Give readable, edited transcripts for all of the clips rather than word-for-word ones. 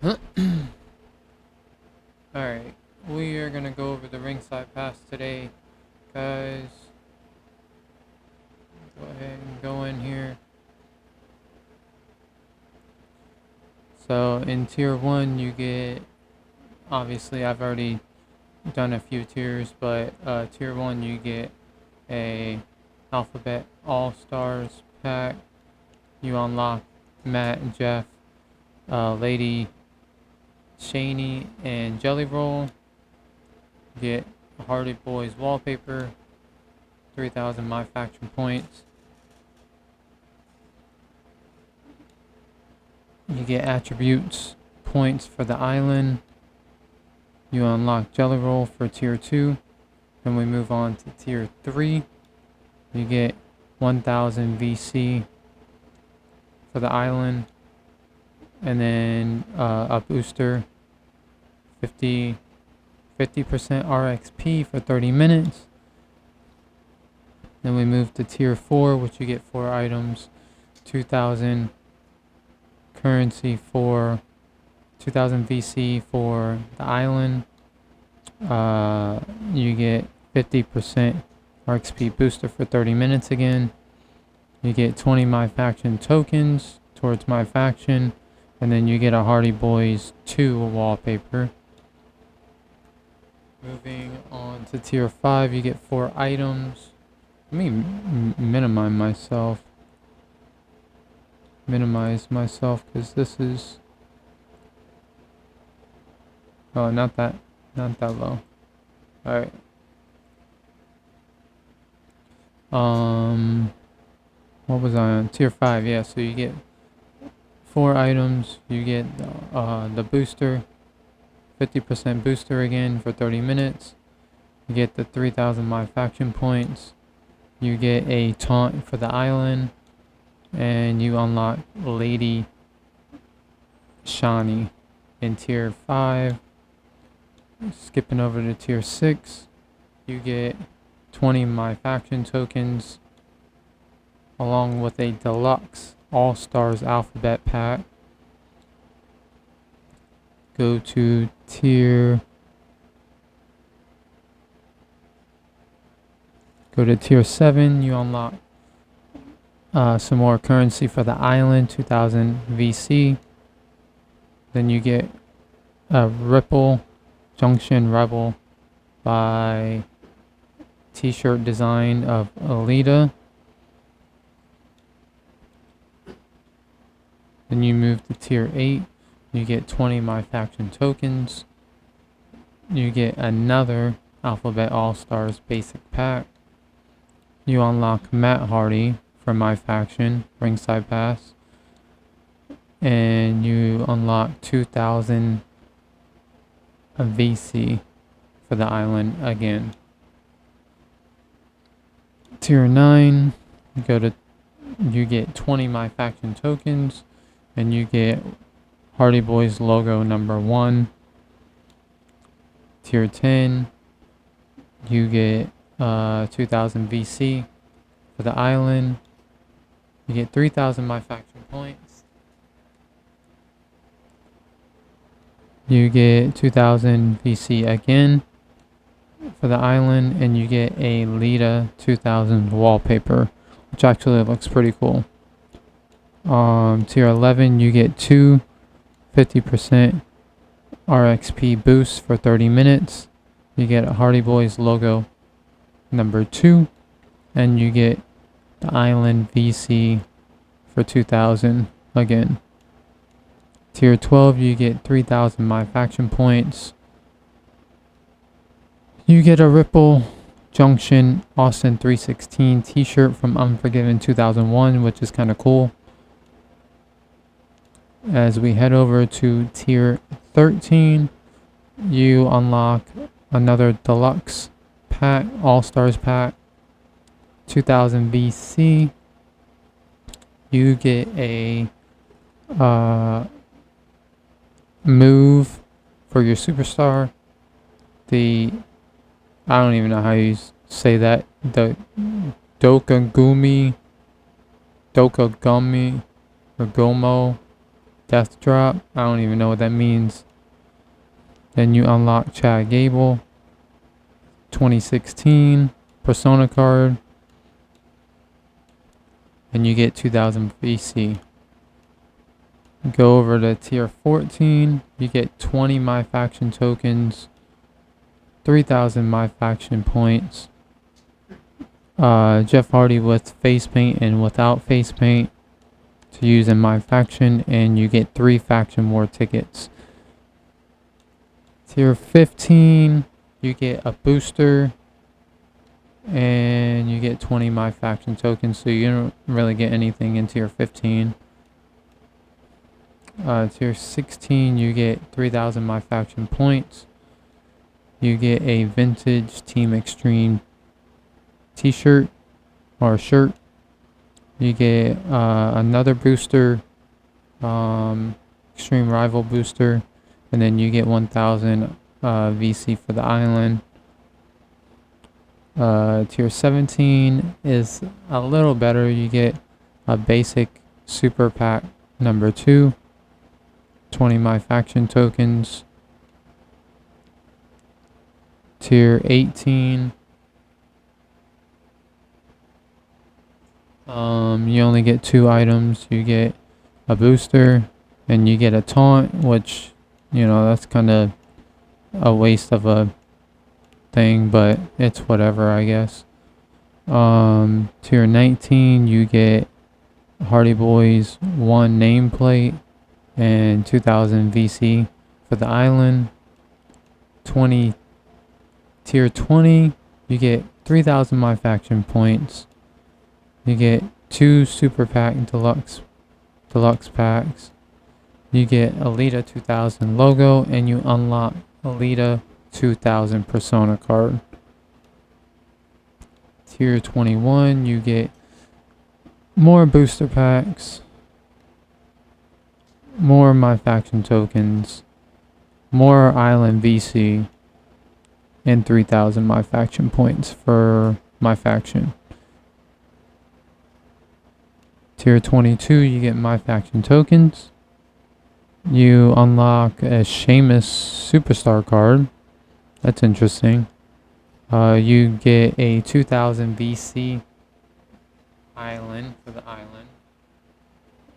Alright, we are gonna go over the Ringside Pass today, guys. Go ahead and go in here. So in tier 1 you get, obviously I've already done a few tiers, but tier 1 you get a Alphabet All-Stars pack. You unlock Matt, Jeff, Lady Shani, and Jelly Roll. Get a Hardy Boyz wallpaper, 3,000 MyFACTION points. You get attributes points for the island. You unlock Jelly Roll for tier 2. Then we move on to tier 3. You get 1,000 VC for the island. And then a booster, 50% RXP for 30 minutes. Then we move to tier 4, which you get 4 items, 2,000 currency for 2,000 VC for the island. You get 50% RXP booster for 30 minutes again. You get 20 MyFACTION tokens towards MyFACTION, and then you get a Hardy Boyz 2 wallpaper. Moving on to tier 5, you get 4 items. Let me minimize myself because this is not that low. All right. What was I on? Tier 5, yeah, so you get 4 items. You get the booster, 50% booster again for 30 minutes. You get the 3,000 MyFACTION points. You get a taunt for the island. And you unlock Lady Shani in tier 5. Skipping over to tier 6, you get 20 MyFACTION tokens along with a deluxe All-Stars Alphabet pack. Go to tier 7, you unlock some more currency for the island, 2,000 VC. Then you get a Ripple Junction Rebel by t-shirt design of Alita. Then you move to tier 8. You get 20 MyFACTION tokens. You get another Alphabet All-Stars basic pack. You unlock Matt Hardy for MyFACTION Ringside Pass, and you unlock 2,000 VC for the island again. Tier 9, you get 20 MyFACTION tokens, and you get Hardy Boyz logo number 1. Tier 10, you get 2,000 VC for the island. You get 3,000 MyFACTION points. You get 2,000 VC again for the island, and you get a Lita 2000 wallpaper, which actually looks pretty cool. Tier 11, you get 50% RXP boosts for 30 minutes. You get a Hardy Boyz logo number 2, and you get the island VC for 2,000 again. Tier 12, you get 3,000 MyFACTION points. You get a Ripple Junction Austin 316 t-shirt from Unforgiven 2001, which is kind of cool. As we head over to tier 13, you unlock another deluxe pack, All-Stars pack, 2,000 VC. You get a move for your superstar. I don't even know how you say that. The Dokagumi or Gomo Death Drop. I don't even know what that means. Then you unlock Chad Gable. 2016 Persona card. And you get 2000 VC. Go over to tier 14. You get 20 MyFACTION tokens. 3000 MyFACTIon points. Jeff Hardy with face paint and without face paint to use in MyFACTIon, and you get 3 Faction War tickets. Tier 15, you get a booster, and you get 20 MyFACTIon tokens, so you don't really get anything in tier 15. Tier 16, you get 3000 MyFACTIon points. You get a vintage Team Extreme t-shirt or shirt. You get another booster, Extreme Rival booster, and then you get 1000 VC for the island. Tier 17 is a little better. You get a basic super pack number 2, 20 MyFACTIon tokens. Tier 18, you only get 2 items. You get a booster and you get a taunt, which, you know, that's kind of a waste of a thing, but it's whatever, I guess. Tier 19, you get Hardy Boyz 1 nameplate and 2000 VC for the island. Tier 20, you get 3000 MyFACTIon points. You get 2 Super Pack Deluxe packs. You get Alita 2000 logo, and you unlock Alita 2000 Persona card. Tier 21, you get more booster packs, more MyFACTIon tokens, more Island VC, and 3000 MyFACTIon points for MyFACTIon. Tier 22, you get MyFACTIon tokens. You unlock a Sheamus Superstar card. That's interesting. You get a 2000 VC island for the island.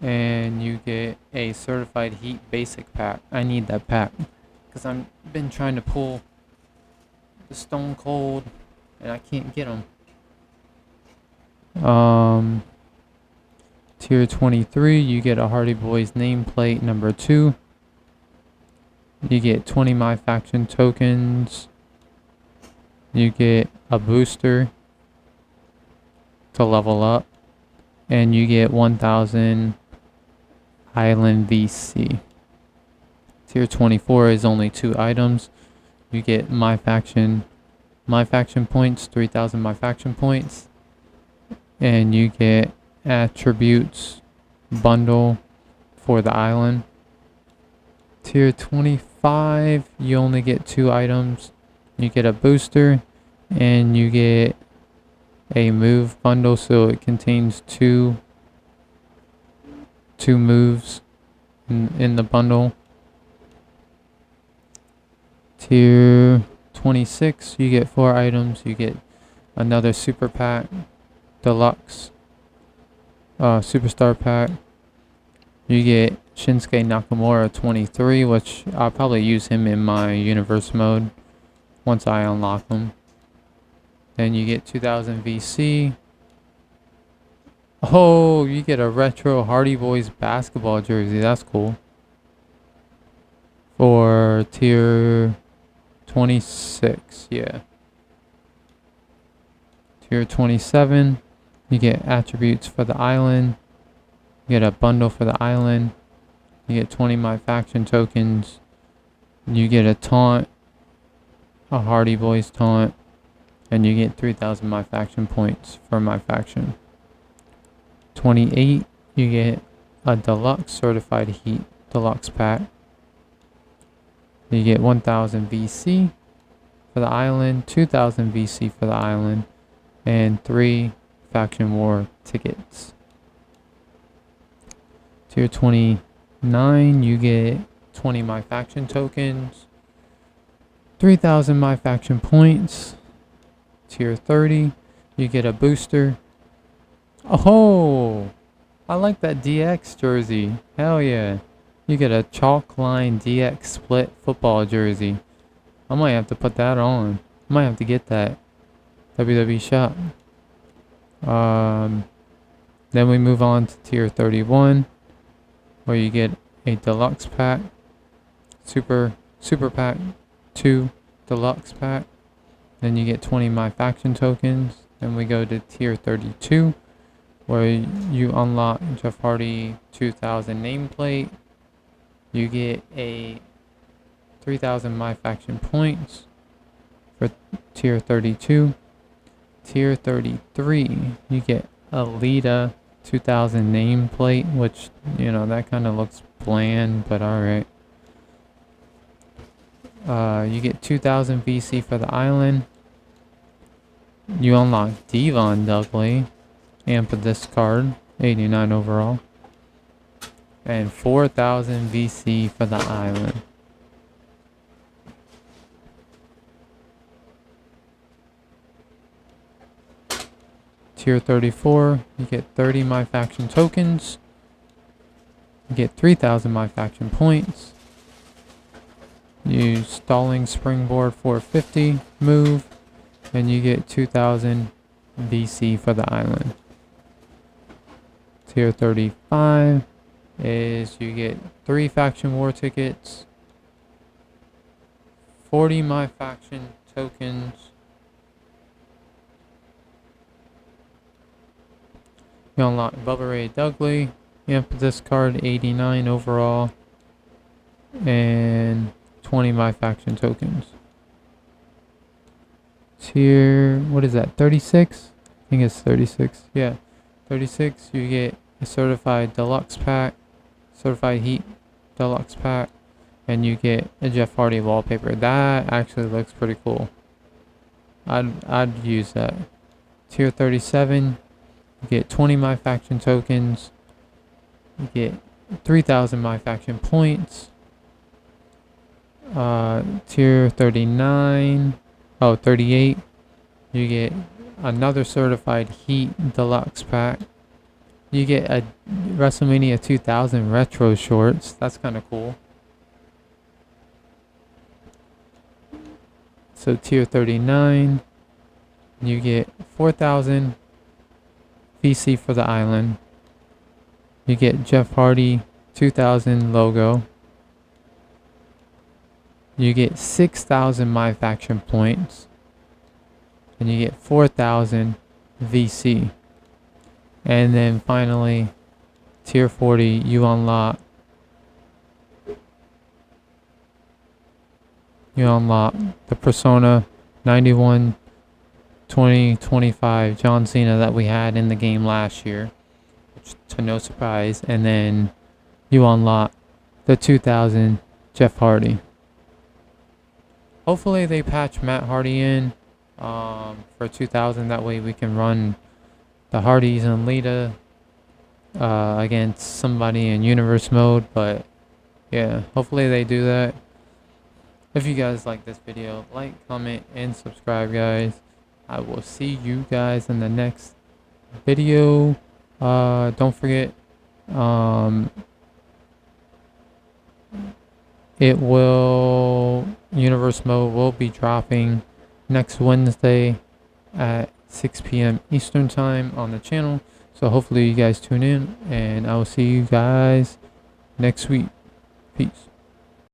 And you get a Certified Heat Basic pack. I need that pack because I've been trying to pull the Stone Cold and I can't get them. Tier 23, you get a Hardy Boyz nameplate number 2. You get 20 MyFACTIon tokens. You get a booster to level up. And you get 1000 Island VC. Tier 24 is only 2 items. You get MyFACTIon points, 3000 MyFACTIon points. And you get attributes bundle for the island. Tier 25, you only get 2 items. You get a booster and you get a move bundle, so it contains two moves in the bundle. Tier 26, you get 4 items. You get another super pack deluxe superstar pack. You get Shinsuke Nakamura 23, which I'll probably use him in my universe mode once I unlock him. Then you get 2000 VC. Oh, you get a retro Hardy Boyz basketball jersey. That's cool. For tier 26, yeah. Tier 27, you get attributes for the island. You get a bundle for the island. You get 20 MyFACTIon tokens. You get a taunt, a Hardy Boyz taunt, and you get 3000 MyFACTIon points for MyFACTIon. 28, you get a deluxe certified heat deluxe pack. You get 1000 VC for the island, 2000 VC for the island, and 3 Faction War tickets. Tier 29, 9, you get 20 MyFACTION tokens. 3,000 MyFACTION points. Tier 30, you get a booster. Oh, I like that DX jersey. Hell yeah. You get a chalk line DX split football jersey. I might have to put that on. I might have to get that. WWE shop. Then we move on to tier 31, where you get a deluxe pack, super pack 2 deluxe pack. Then you get 20 MyFACTION tokens. Then we go to tier 32, where you unlock Jeff Hardy 2000 nameplate. You get a 3,000 MyFACTION points for tier 32. Tier 33, you get a Lita 2000 nameplate, which, you know, that kind of looks bland, but alright. You get 2000 VC for the island. You unlock Devon Dudley, and for this card, 89 overall. And 4000 VC for the island. Tier 34, you get 30 MyFACTION tokens. You get 3,000 MyFACTIon points. You stalling springboard 450 move, and you get 2,000 VC for the island. Tier 35 is you get 3 faction war tickets, 40 MyFACTIon tokens. You unlock Bubba Ray Dudley, and for this card 89 overall, and 20 MyFACTIon tokens. Tier, what is that, 36? I think it's 36, yeah. 36, you get a certified deluxe pack, certified heat deluxe pack, and you get a Jeff Hardy wallpaper. That actually looks pretty cool. I'd use that. Tier 37, you get 20 MyFACTIon tokens. You get 3,000 MyFACTIon points. Tier 39, 38, you get another certified heat deluxe pack. You get a WrestleMania 2000 retro shorts. That's kind of cool. So tier 39, you get 4,000 VC for the island. You get Jeff Hardy 2000 logo. You get 6,000 MyFACTIon points. And you get 4,000 VC. And then finally, tier 40, you unlock the Persona 91 2025 John Cena that we had in the game last year, which, to no surprise. And then you unlock the 2000 Jeff Hardy. Hopefully they patch Matt Hardy in for 2000. That way we can run the Hardys and Lita against somebody in universe mode. But yeah, hopefully they do that. If you guys like this video, like, comment, and subscribe, guys. I will see you guys in the next video. Don't forget, universe mode will be dropping next Wednesday at 6 p.m. Eastern time on the channel. So hopefully you guys tune in, and I will see you guys next week. Peace.